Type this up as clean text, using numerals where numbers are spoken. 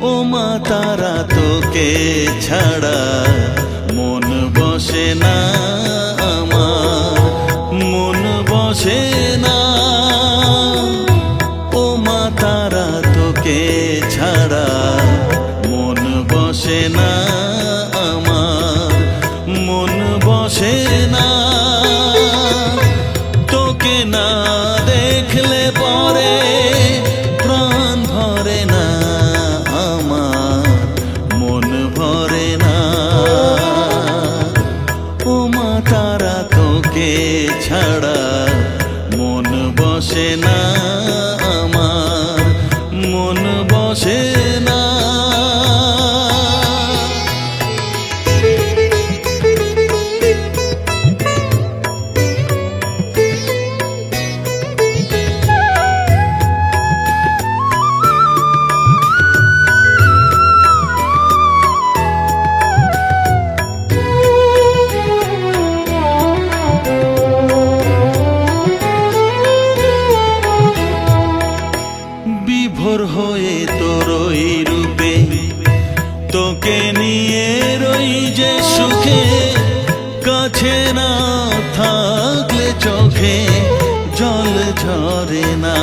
ও মা তারা তোকে ছাড়া মন বসে না আমার, মন বসে না। ও মা তারা তোকে ছাড়া মন বসে না আমার, মন বসে না। তোকে না দেখলে পরে প্রাণ ভরে না আমার, মন ভরে না। ও মা তারা তোকে ছাড়া মন বসে না আমার, মন বসে না। বিভোর হয়ে তোর ওই রূপে তোকে নিয়ে রই যে সুখে, কাছে না থাকলে চোখে জল ঝরে না।